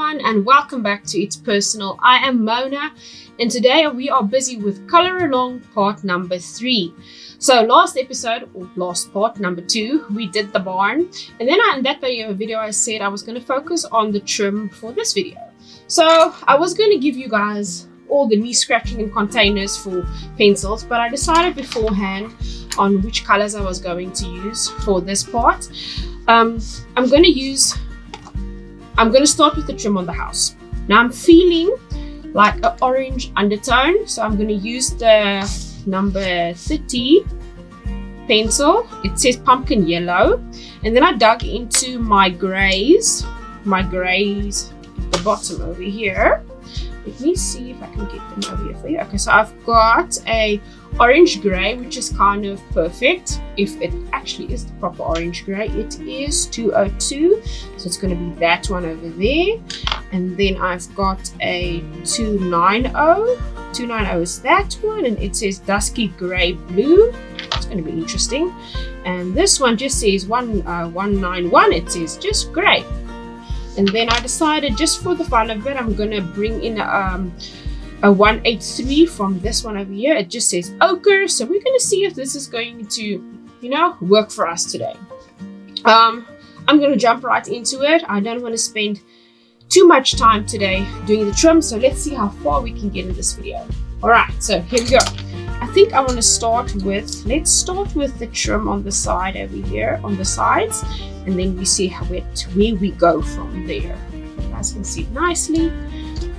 everyone, and welcome back to It's Personal. I am Mona, and today we are busy with Color Along part number 3. So last episode, or last part, number 2, we did the barn, and then in that video I said I was going to focus on the trim for this video. So I was going to give you guys all the knee scratching and containers for pencils, but I decided beforehand on which colors I was going to use for this part. I'm going to start with the trim on the house. Now I'm feeling like an orange undertone, so I'm going to use the number 30 pencil. It says pumpkin yellow, and then I dug into my grays at the bottom over here. Let me see if I can get them over here for you. Okay, so I've got a orange gray, which is kind of perfect. If it actually is the proper orange gray, it is 202. So it's going to be that one over there. And then I've got a 290. 290 is that one, and it says dusky gray blue. It's going to be interesting. And this one just says 191. It says just gray. And then I decided, just for the fun of it, I'm going to bring in a 183 from this one over here. It just says ochre. So we're going to see if this is going to, work for us today. I'm going to jump right into it. I don't want to spend too much time today doing the trim. So let's see how far we can get in this video. All right, so here we go. I think I want to start with, let's start with the trim on the side over here, on the sides, and then we see where we go from there. You guys can see it nicely.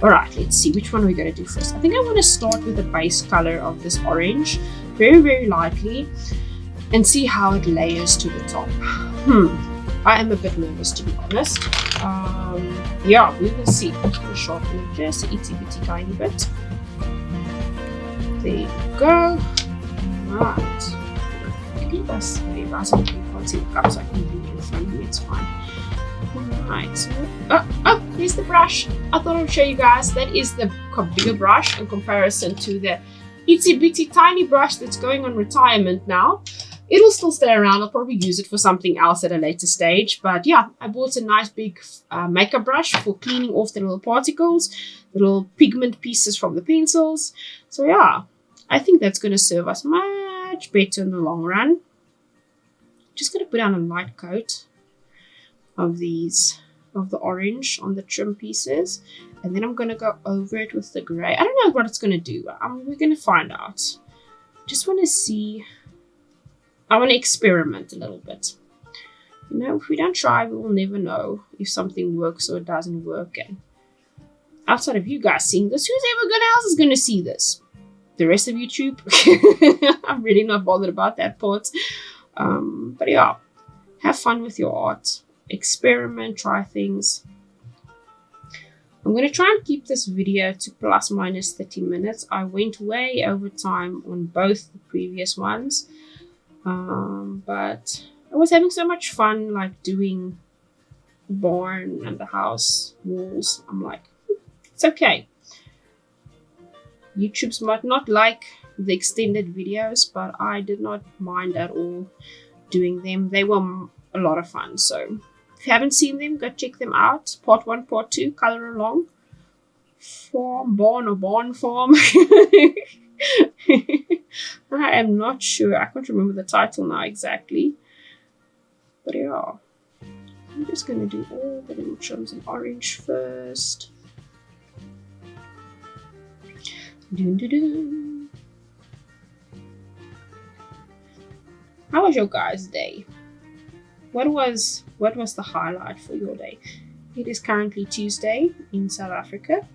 All right, let's see which one we're going to do first. I think I want to start with the base color of this orange, very, very lightly, and see how it layers to the top. I am a bit nervous, to be honest. Yeah, we will see. I'm just going to sharpen it just a itty bitty tiny bit. There you go. Right. You guys can't see the cup, so I can do it in front of me. It's fine. Alright. So, oh, here's the brush. I thought I'd show you guys. That is the bigger brush in comparison to the itty bitty tiny brush that's going on retirement now. It'll still stay around. I'll probably use it for something else at a later stage. But yeah, I bought a nice big makeup brush for cleaning off the little particles, the little pigment pieces from the pencils. So yeah, I think that's going to serve us much better in the long run. Just going to put down a light coat of the orange on the trim pieces. And then I'm going to go over it with the gray. I don't know what it's going to do. We're going to find out. Just want to see. I want to experiment a little bit. If we don't try, we will never know if something works or it doesn't work. And outside of you guys seeing this, who's ever else is going to see this? The rest of YouTube? I'm really not bothered about that part. But yeah, have fun with your art. Experiment, try things. I'm going to try and keep this video to plus minus 30 minutes. I went way over time on both the previous ones. But I was having so much fun, like doing the barn and the house walls. I'm like, it's okay. YouTube's might not like the extended videos, but I did not mind at all doing them. They were a lot of fun. So if you haven't seen them, go check them out. Part 1, Part 2, Color Along. Barn farm. I am not sure. I can't remember the title now exactly. But yeah, I'm just going to do all the little trims in orange first. How was your guys' day? What was the highlight for your day? It is currently Tuesday in South Africa.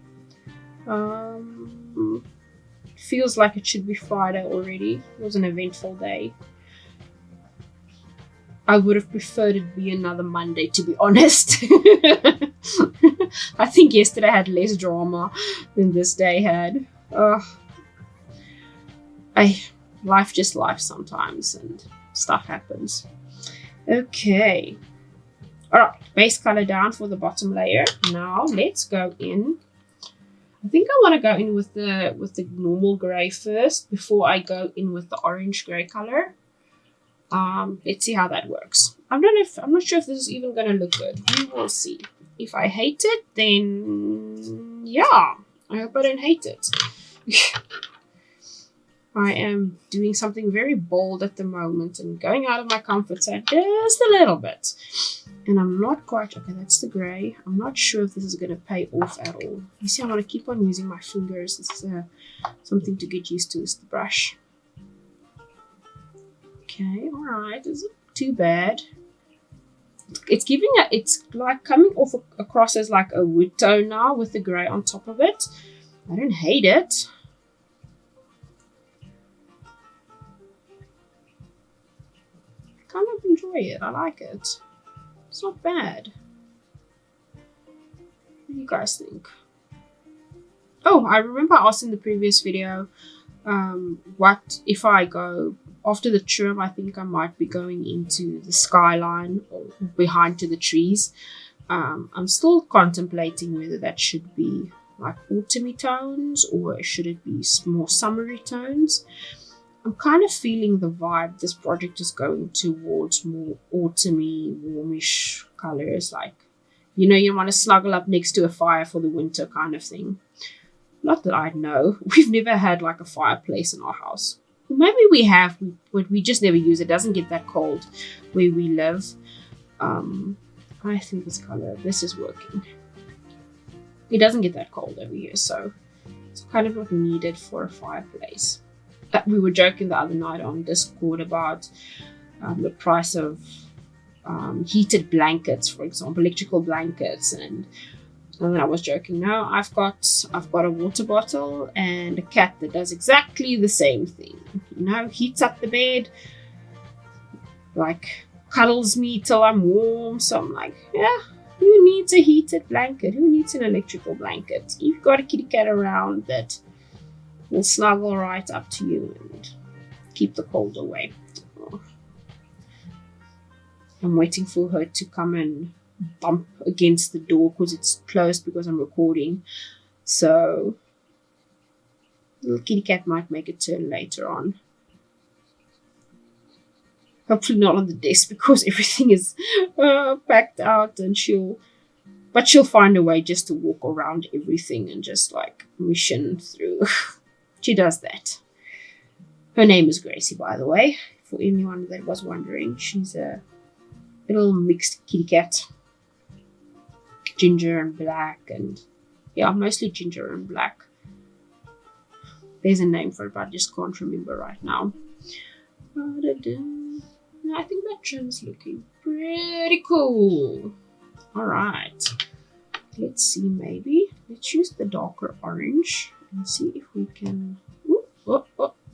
Feels like it should be Friday already. It was an eventful day. I would have preferred it be another Monday, to be honest. I think yesterday had less drama than this day had. Life just life sometimes, and stuff happens. Okay. Alright, base color down for the bottom layer. Now let's go in. I think I want to go in with the normal gray first before I go in with the orange gray color. Let's see how that works. I'm not sure if this is even going to look good. We will see. If I hate it, then yeah, I hope I don't hate it. I am doing something very bold at the moment and going out of my comfort zone just a little bit. And I'm not quite, okay, that's the gray. I'm not sure if this is going to pay off at all. You see, I want to keep on using my fingers. This is something to get used to, is the brush. Okay, all right, isn't too bad. It's giving it's like coming off across as like a wood tone now with the gray on top of it. I don't hate it. I kind of enjoy it. I like it. It's not bad. What do you guys think? Oh, I remember I asked in the previous video, what if I go after the trim. I think I might be going into the skyline or behind to the trees. I'm still contemplating whether that should be like autumny tones or should it be more summery tones. I'm kind of feeling the vibe this project is going towards more autumny, warmish colors, like, you know, you want to snuggle up next to a fire for the winter kind of thing. Not that I know. We've never had like a fireplace in our house. Maybe we have, but we just never use it. It doesn't get that cold where we live. I think this is working. It doesn't get that cold over here, so it's kind of not needed for a fireplace. We were joking the other night on Discord about the price of heated blankets, for example, electrical blankets, and then I was joking. No, I've got a water bottle and a cat that does exactly the same thing. You know, heats up the bed, like cuddles me till I'm warm. So I'm like, yeah, who needs a heated blanket? Who needs an electrical blanket? You've got a kitty cat around that will snuggle right up to you and keep the cold away. Oh. I'm waiting for her to come and bump against the door because it's closed because I'm recording. So little kitty cat might make a turn later on. Hopefully not on the desk because everything is packed out, and she'll find a way just to walk around everything and just like mission through. She does that. Her name is Gracie, by the way, for anyone that was wondering. She's a little mixed kitty cat. Ginger and black, and yeah, mostly ginger and black. There's a name for it, but I just can't remember right now. I think that trim's looking pretty cool. Alright. Let's see, maybe. Let's use the darker orange and see if we can... Oh,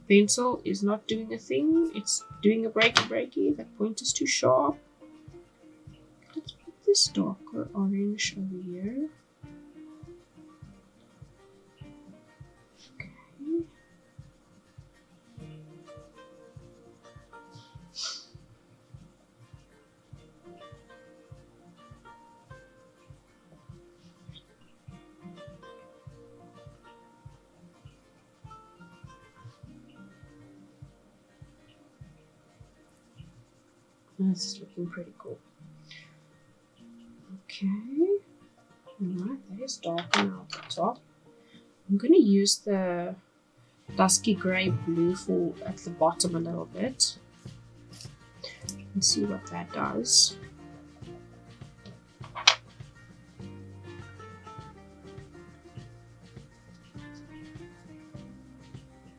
pencil is not doing a thing. It's doing a breaky. That point is too sharp. Let's put this darker orange over here. Okay. This is looking pretty cool. Okay. Alright, that is darker now at the top. I'm going to use the dusky grey blue for at the bottom a little bit. And see what that does.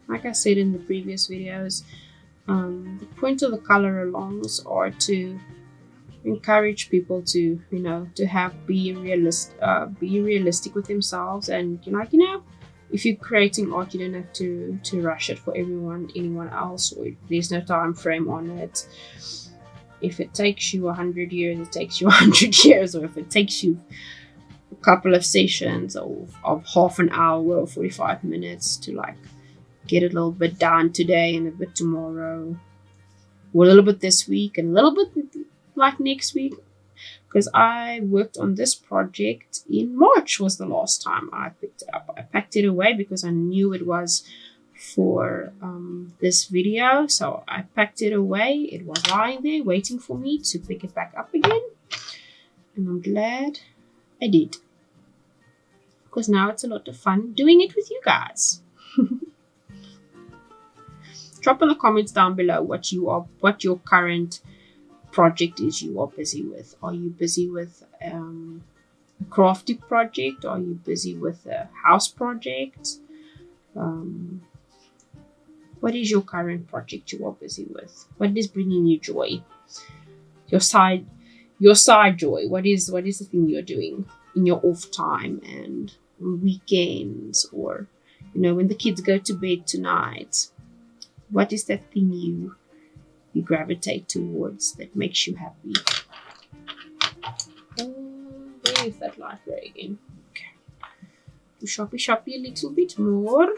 Like I said in the previous videos, the point of the color alongs are to encourage people to, you know, to be realistic with themselves, and if you're creating art, you don't have to rush it for anyone else, or there's no time frame on it. If it takes you 100 years, it takes you 100 years, or if it takes you a couple of sessions of half an hour or 45 minutes to like get a little bit done today and a bit tomorrow, or a little bit this week and a little bit like next week, because I worked on this project in March was the last time I picked it up. I packed it away because I knew it was for this video, so I packed it away. It was lying there waiting for me to pick it back up again, and I'm glad I did. Because now it's a lot of fun doing it with you guys. Drop in the comments down below what your current project is you are busy with. Are you busy with a crafty project? Are you busy with a house project? What is your current project you are busy with? What is bringing you joy? Your side joy. What is the thing you're doing in your off time and weekends, or when the kids go to bed tonight? What is that thing you gravitate towards that makes you happy? Where is that light ray again? Okay. Shoppy a little bit more.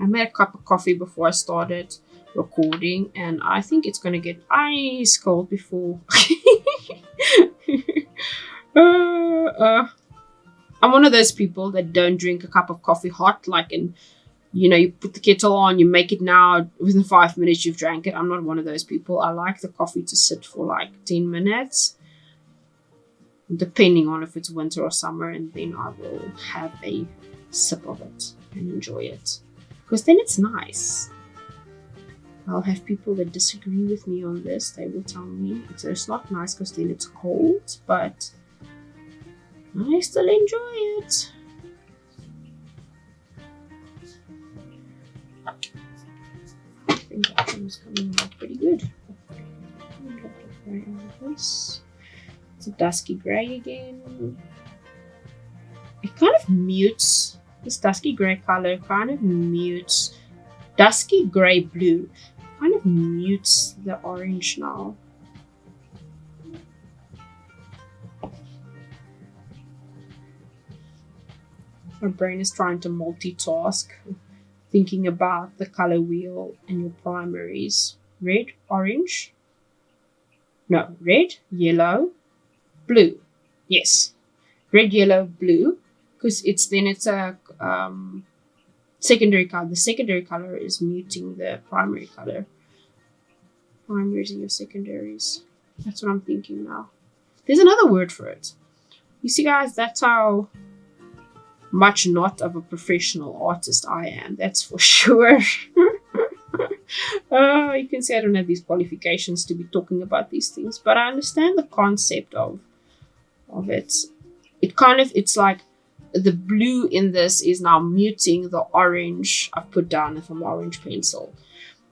I made a cup of coffee before I started recording, and I think it's gonna get ice cold before. I'm one of those people that don't drink a cup of coffee hot, like you put the kettle on, you make it now, within 5 minutes you've drank it. I'm not one of those people. I like the coffee to sit for like 10 minutes, depending on if it's winter or summer, and then I will have a sip of it and enjoy it. Because then it's nice. I'll have people that disagree with me on this. They will tell me it's not nice because then it's cold, but I still enjoy it. I think that one's coming out pretty good. It's a dusky grey again. It kind of mutes, this dusky grey color kind of mutes, dusky grey blue kind of mutes the orange now. My brain is trying to multitask, thinking about the color wheel and your primaries. Red, orange. No, red, yellow, blue. Yes, red, yellow, blue. Because it's a secondary color. The secondary color is muting the primary color. Primaries and your secondaries. That's what I'm thinking now. There's another word for it. You see, guys, that's how much not of a professional artist I am. That's for sure. You can see I don't have these qualifications to be talking about these things, but I understand the concept of it. It's like the blue in this is now muting the orange I've put down from orange pencil.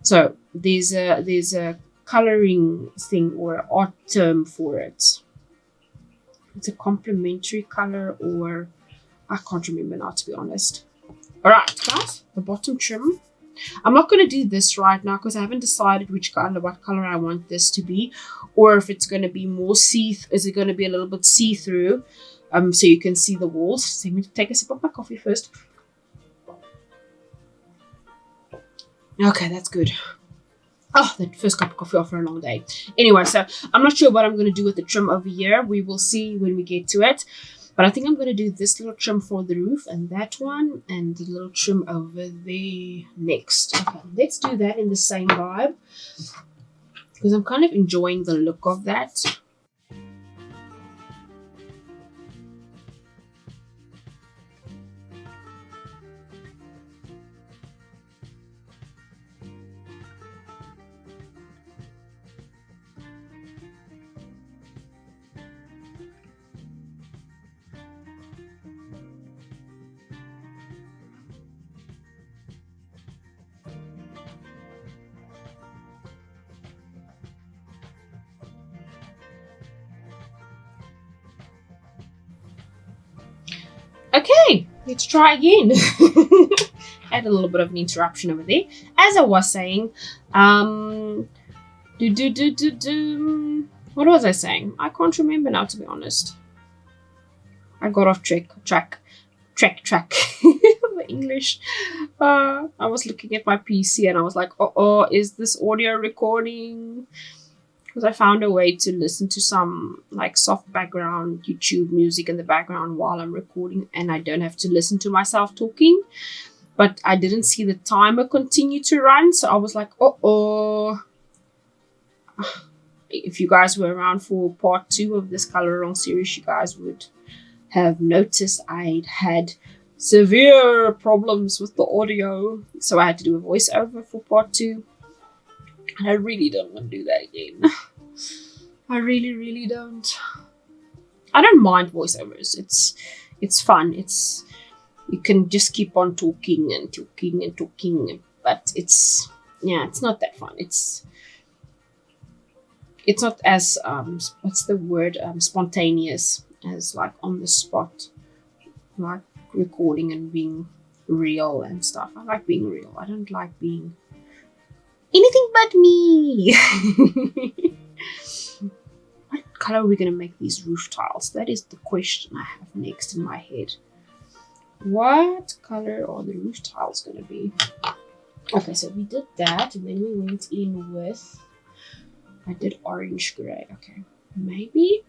So there's a coloring thing or an art term for it. It's a complementary color, or I can't remember now, to be honest. Alright, guys, the bottom trim. I'm not going to do this right now because I haven't decided what color I want this to be, or if it's going to be more is it going to be a little bit see-through, so you can see the walls. So I'm going to take a sip of my coffee first. Okay, that's good. Oh, that first cup of coffee after a long day. Anyway, so I'm not sure what I'm going to do with the trim over here. We will see when we get to it. But I think I'm going to do this little trim for the roof, and that one, and the little trim over there next. Okay, let's do that in the same vibe, because I'm kind of enjoying the look of that. Okay, let's try again. Had a little bit of an interruption over there. As I was saying, what was I saying? I can't remember now, to be honest. I got off track. The English. I was looking at my PC and I was like, oh, is this audio recording? Because I found a way to listen to some like soft background YouTube music in the background while I'm recording, and I don't have to listen to myself talking. But I didn't see the timer continue to run, so I was like, if you guys were around for part 2 of this color along series, you guys would have noticed I'd had severe problems with the audio, so I had to do a voiceover for part 2, and I really don't want to do that again. I really don't. I don't mind voiceovers. It's fun. You can just keep on talking and talking, but it's not that fun. It's not as what's the word, spontaneous as like on the spot, like recording and being real and stuff. I like being real. I don't like being anything but me. What color are we gonna make these roof tiles? That is the question I have next in my head. What color are the roof tiles gonna be? Okay, so we did that, and then we went in with, I did orange gray. Okay, maybe.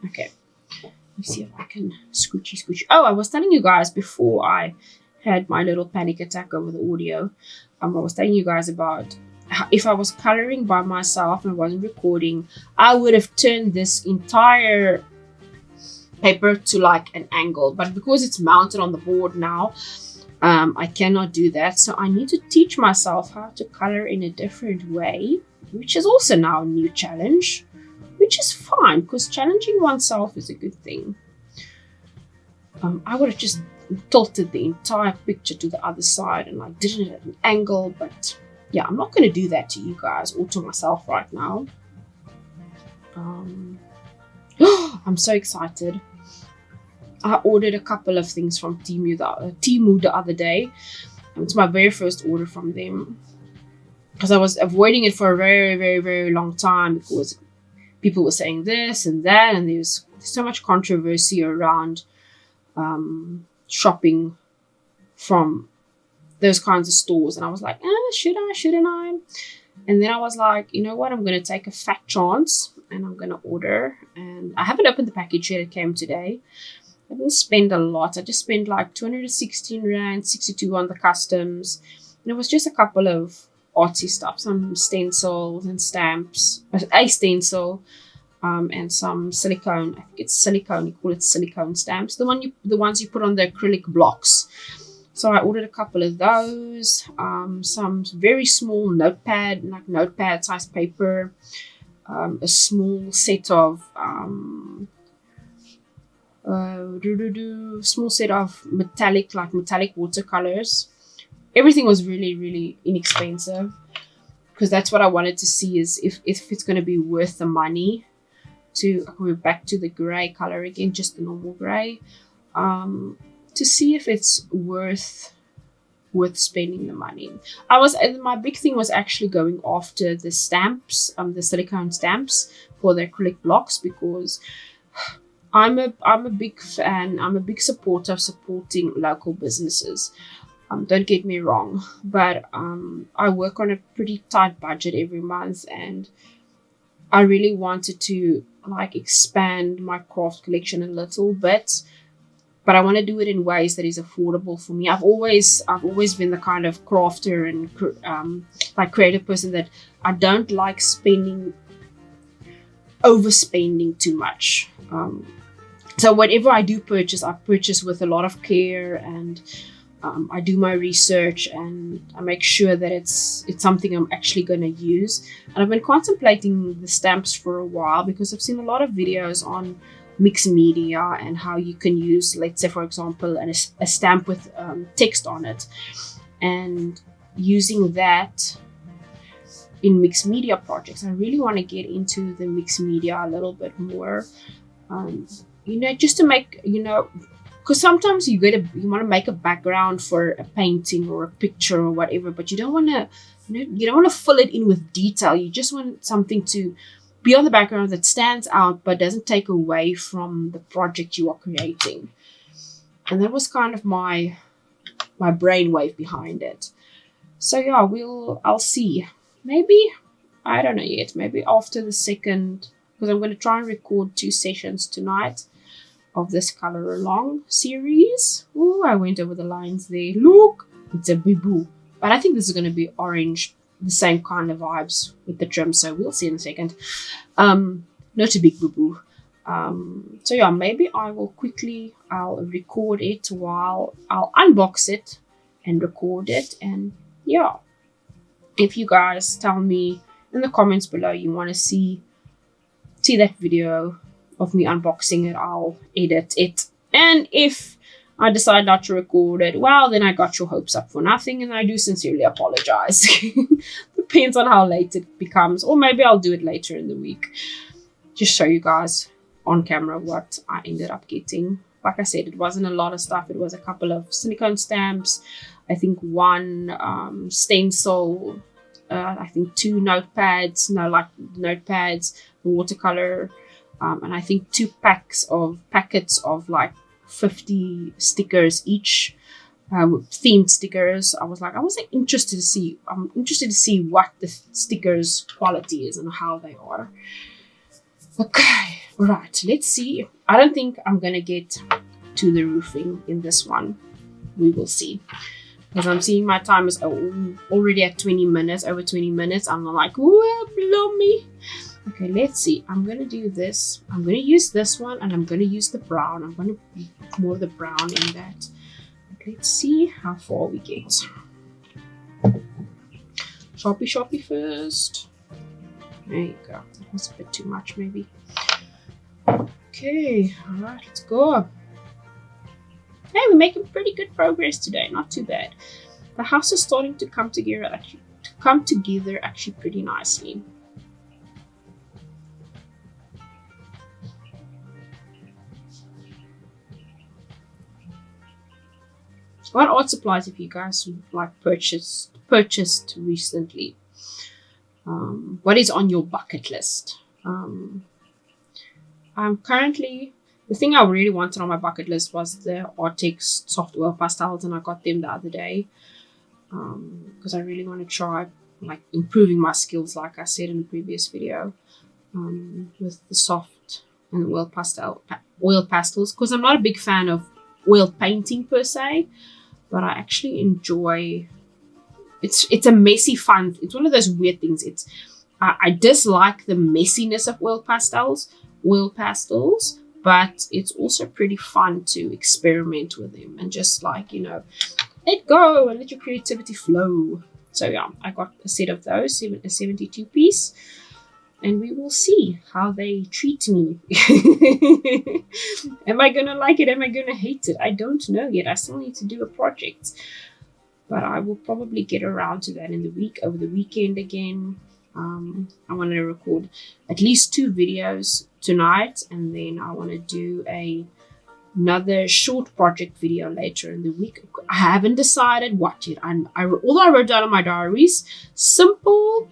Okay, let's see if I can scoochy. Oh, I was telling you guys before I had my little panic attack over the audio. I was telling you guys about how if I was coloring by myself and wasn't recording, I would have turned this entire paper to like an angle. But because it's mounted on the board now, I cannot do that. So I need to teach myself how to color in a different way, which is also now a new challenge, which is fine because challenging oneself is a good thing. I would have just tilted the entire picture to the other side and like did it at an angle, but yeah, I'm not going to do that to you guys or to myself right now. I'm so excited. I ordered a couple of things from Temu the other day. It's my very first order from them because I was avoiding it for a very long time because people were saying this and that, and there's so much controversy around shopping from those kinds of stores, and I was like, shouldn't I? And then I was like, you know what, I'm going to take a fat chance and I'm going to order. And I haven't opened the package yet. It came today. I didn't spend a lot. I just spent like 216 rand, 62 on the customs, and it was just a couple of artsy stuff, some stencils and stamps, a stencil, and some silicone. I think it's silicone. You call it silicone stamps. The ones you put on the acrylic blocks. So I ordered a couple of those. Some very small notepad size paper. A small set of metallic watercolors. Everything was really inexpensive because that's what I wanted to see, is if it's going to be worth the money. To go back to the gray color again, just the normal gray, to see if it's worth spending the money. My big thing was actually going after the stamps, the silicone stamps for the acrylic blocks, because I'm a big fan. I'm a big supporter of supporting local businesses. Don't get me wrong, but I work on a pretty tight budget every month, and I really wanted to like expand my craft collection a little bit, but I want to do it in ways that is affordable for me. I've always been the kind of crafter and like creative person that I don't like overspending too much. So whatever I do purchase, I purchase with a lot of care, and I do my research and I make sure that it's something I'm actually going to use. And I've been contemplating the stamps for a while because I've seen a lot of videos on mixed media and how you can use, let's say for example, a stamp with text on it, and using that in mixed media projects. I really want to get into the mixed media a little bit more, just to make, because sometimes you want to make a background for a painting or a picture or whatever, but you don't want to fill it in with detail. You just want something to be on the background that stands out but doesn't take away from the project you are creating. And that was kind of my brainwave behind it. So yeah, I'll see. Maybe, I don't know yet. Maybe after the second, because I'm going to try and record 2 sessions tonight of this color along series. Oh, I went over the lines there. Look, it's a biboo. But I think this is going to be orange the same kind of vibes with the trim. So we'll see in a second. Not a big boo-boo. So yeah, maybe I'll record it while I'll unbox it and record it. And yeah, if you guys tell me in the comments below you want to see that video of me unboxing it, I'll edit it. And if I decide not to record it, well, then I got your hopes up for nothing, and I do sincerely apologize. Depends on how late it becomes, or maybe I'll do it later in the week. Just show you guys on camera what I ended up getting. Like I said, it wasn't a lot of stuff. It was a couple of silicone stamps, I think one stencil, I think 2 notepads, watercolor, and I think 2 packets of like 50 stickers each, themed stickers. I was interested to see. I'm interested to see what the stickers quality is and how they are. Okay, right. Let's see. I don't think I'm gonna get to the roofing in this one. We will see. Because I'm seeing my time is already at 20 minutes, over 20 minutes. I'm like, whoa, below me. Okay, let's see. I'm going to do this. I'm going to use this one, and I'm going to use the brown. I'm going to put more of the brown in that. Okay, let's see how far we get. Sharpie first. There you go. That was a bit too much, maybe. Okay, all right, let's go. Hey, we're making pretty good progress today. Not too bad. The house is starting to come together actually pretty nicely. What art supplies have you guys like purchased recently? What is on your bucket list? I'm currently, the thing I really wanted on my bucket list was the Artix soft oil pastels, and I got them the other day because I really want to try like improving my skills, like I said in the previous video, with the soft and oil pastels, because I'm not a big fan of oil painting per se, but I actually enjoy. It's a messy fun. It's one of those weird things. I dislike the messiness of oil pastels, but it's also pretty fun to experiment with them and just like, let go and let your creativity flow. So yeah, I got a set of those, a 72 piece, and we will see how they treat me. Am I gonna like it? Am I gonna hate it? I don't know yet. I still need to do a project, but I will probably get around to that over the weekend again. I want to record at least 2 videos tonight, and then I want to do another short project video later in the week. I haven't decided what yet. Although I wrote down on my diaries, simple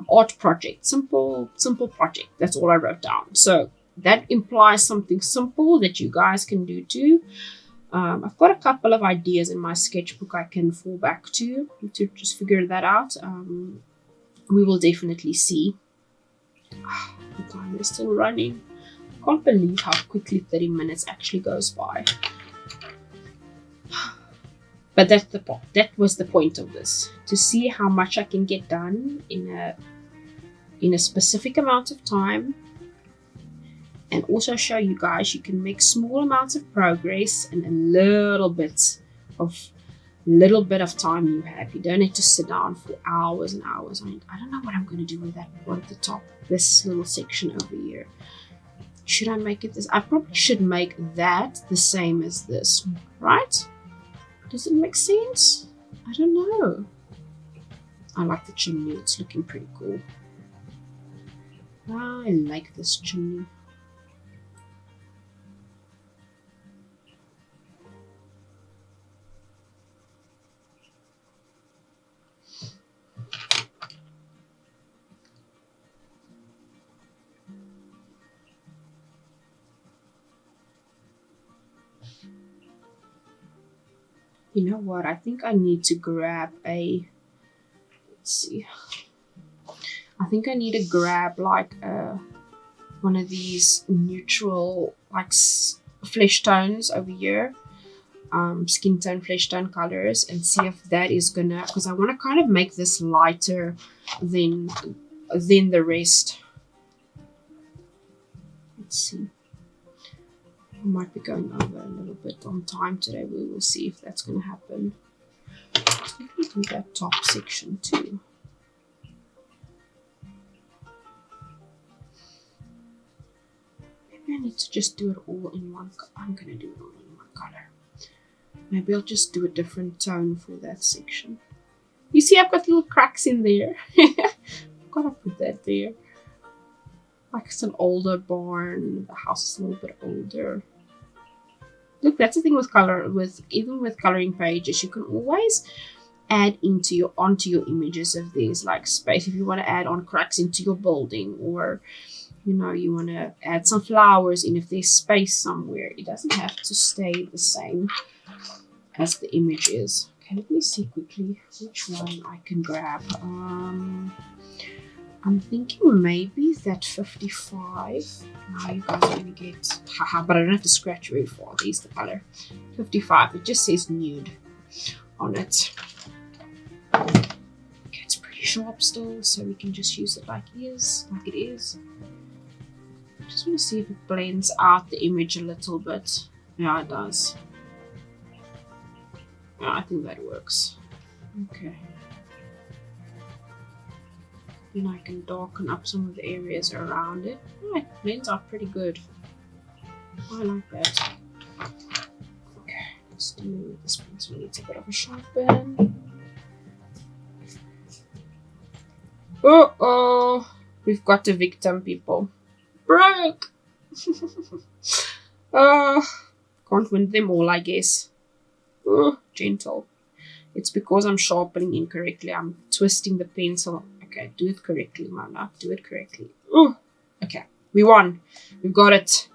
art project, simple project. That's all I wrote down. So that implies something simple that you guys can do too. I've got a couple of ideas in my sketchbook I can fall back to just figure that out. We will definitely see. The time is still running. I can't believe how quickly 30 minutes actually goes by. But that was the point of this, to see how much I can get done in a specific amount of time. And also show you guys you can make small amounts of progress in a little bit of time you have. You don't need to sit down for hours and hours. I don't know what I'm going to do with that one at the top, this little section over here. Should I make it this? I probably should make that the same as this, right? Does it make sense? I don't know. I like the chimney. It's looking pretty cool. I like this chimney. You know what? I think I need to grab let's see. I think I need to grab like one of these neutral like flesh tones over here. skin tone, flesh tone colors and see if that is gonna, because I want to kind of make this lighter than the rest. Let's see. I might be going over a little bit on time today. We will see if that's going to happen. Let me do that top section too. Maybe I need to just do it all in one. I'm going to do it all in one color. Maybe I'll just do a different tone for that section. You see, I've got little cracks in there. I've got to put that there. Like it's an older barn. The house is a little bit older. Look, that's the thing with color. Even with coloring pages, you can always add onto your images if there's like space. If you want to add on cracks into your building, or you know, you want to add some flowers in if there's space somewhere. It doesn't have to stay the same as the image is. Okay, let me see quickly which one I can grab. I'm thinking maybe that 55. Now you guys are going to get, haha, but I don't have to scratch very far. There's the color. 55. It just says nude on it. Okay, it's pretty sharp still, so we can just use it like it is. I just want to see if it blends out the image a little bit. Yeah, it does. Yeah, I think that works. Okay. Then I can darken up some of the areas around it. Oh, it blends out pretty good. I like that. Okay, let's do this pencil. Needs a bit of a sharpen. Uh-oh! We've got a victim, people. Broke! Can't win them all, I guess. Oh, gentle. It's because I'm sharpening incorrectly. I'm twisting the pencil. Okay, do it correctly, my love. Do it correctly. Oh, okay. We won. We've got it.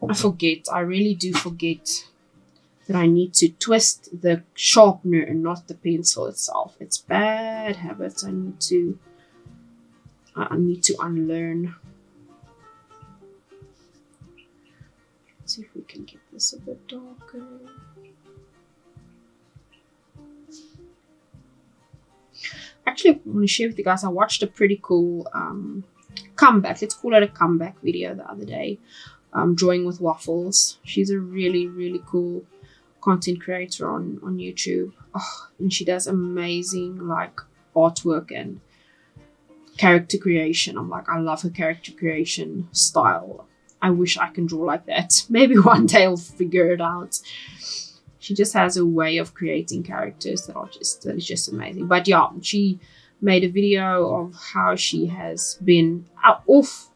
I really do forget that I need to twist the sharpener and not the pencil itself. It's bad habits I need to unlearn. Let's see if we can get this a bit darker. Actually, I want to share with you guys, I watched a pretty cool comeback. Let's call it a comeback video the other day. Drawing with Waffles. She's a really, really cool content creator on YouTube. Oh, and she does amazing like artwork and character creation. I'm like, I love her character creation style. I wish I can draw like that. Maybe one day I'll figure it out. She just has a way of creating characters that is just amazing. But yeah, she made a video of how she has been out of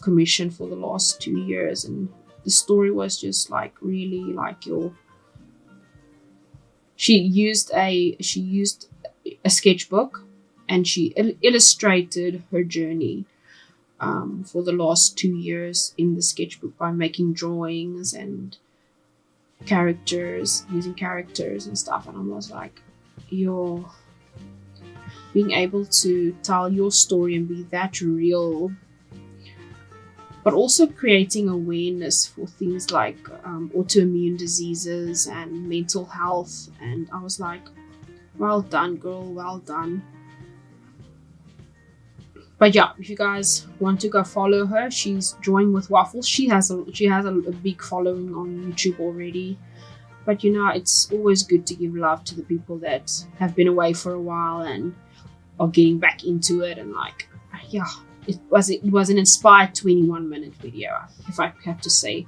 commission for the last 2 years, and the story was just like really like she used a sketchbook and she illustrated her journey for the last 2 years in the sketchbook by making drawings and using characters and stuff. And I was like, you're being able to tell your story and be that real, but also creating awareness for things like autoimmune diseases and mental health. And I was like, well done, girl, well done. But yeah, if you guys want to go follow her, she's Drawing with Waffles. She has a big following on YouTube already. But you know, it's always good to give love to the people that have been away for a while and are getting back into it. And like, yeah, it was an inspired 21-minute video. If I have to say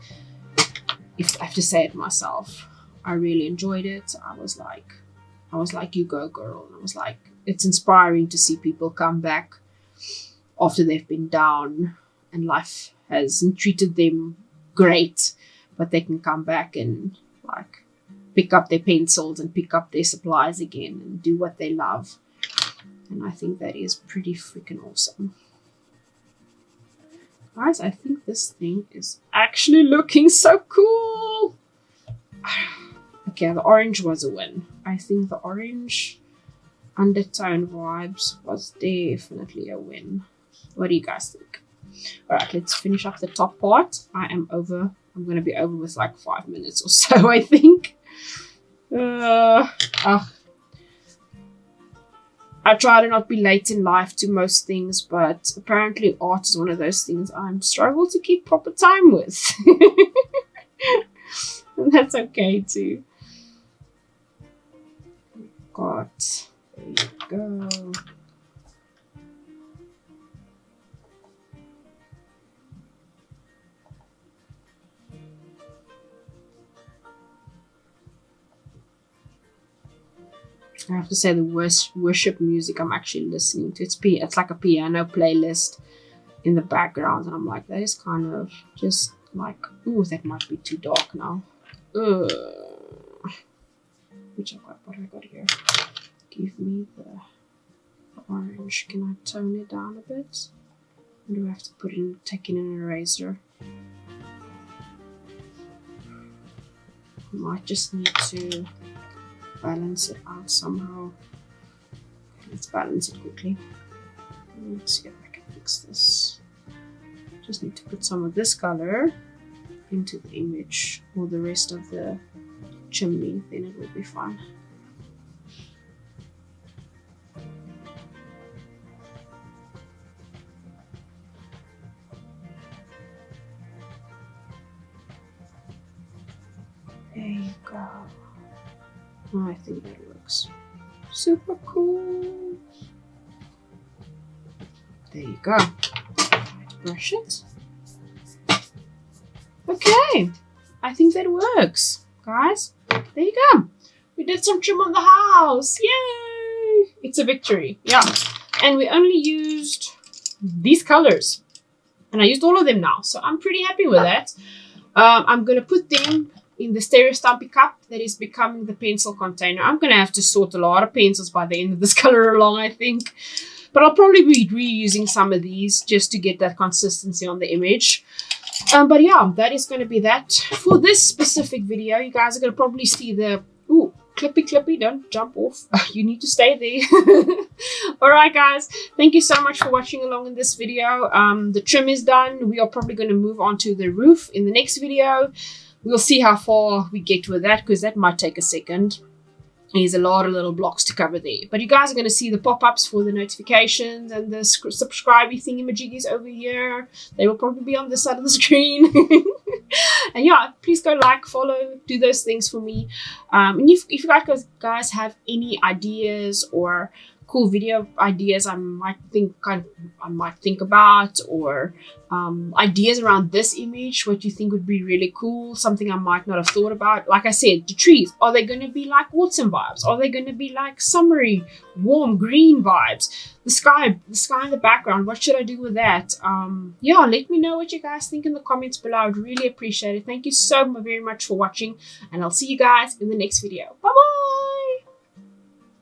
it myself, I really enjoyed it. I was like, you go, girl. And I was like, it's inspiring to see people come back after they've been down and life hasn't treated them great, but they can come back and like pick up their pencils and pick up their supplies again and do what they love. And I think that is pretty freaking awesome. Guys, I think this thing is actually looking so cool. Okay, the orange was a win. I think the orange undertone vibes was definitely a win. What do you guys think? All right, let's finish up the top part. I am over I'm going to be over with like 5 minutes or so, I think. I try to not be late in life to most things, but apparently art is one of those things I struggle to keep proper time with. And that's okay too. God, there you go. I have to say the worship music I'm actually listening to. It's like a piano playlist in the background, and I'm like, that is kind of just like, ooh, that might be too dark now. Which what have I got here? Give me the orange. Can I tone it down a bit? Or do I have to take in an eraser? I might just need to balance it out somehow. Let's balance it quickly. Let's see if I can fix this. Just need to put some of this color into the image or the rest of the chimney, then it will be fine. There you go. I think that looks super cool. There you go. Brush it. Okay, I think that works, guys. There you go. We did some trim on the house. Yay! It's a victory. Yeah, and we only used these colors, and I used all of them now, so I'm pretty happy with that. I'm gonna put them in the stereo stampy cup that is becoming the pencil container. I'm going to have to sort a lot of pencils by the end of this color along, I think. But I'll probably be reusing some of these just to get that consistency on the image. But yeah, that is going to be that for this specific video. You guys are going to probably see the... Ooh, clippy, don't jump off. You need to stay there. Alright guys, thank you so much for watching along in this video. The trim is done. We are probably going to move on to the roof in the next video. We'll see how far we get with that, because that might take a second. There's a lot of little blocks to cover there. But you guys are going to see the pop-ups for the notifications and the subscribey thingamajiggies over here. They will probably be on this side of the screen. And yeah, please go like, follow, do those things for me. And if you guys have any ideas or cool video ideas I might think about, or ideas around this image, what you think would be really cool, something I might not have thought about. Like I said, the trees, are they going to be like autumn vibes? Are they going to be like summery, warm green vibes? The sky in the background, what should I do with that? Yeah, let me know what you guys think in the comments below. I'd really appreciate it. Thank you so very much for watching, and I'll see you guys in the next video. Bye.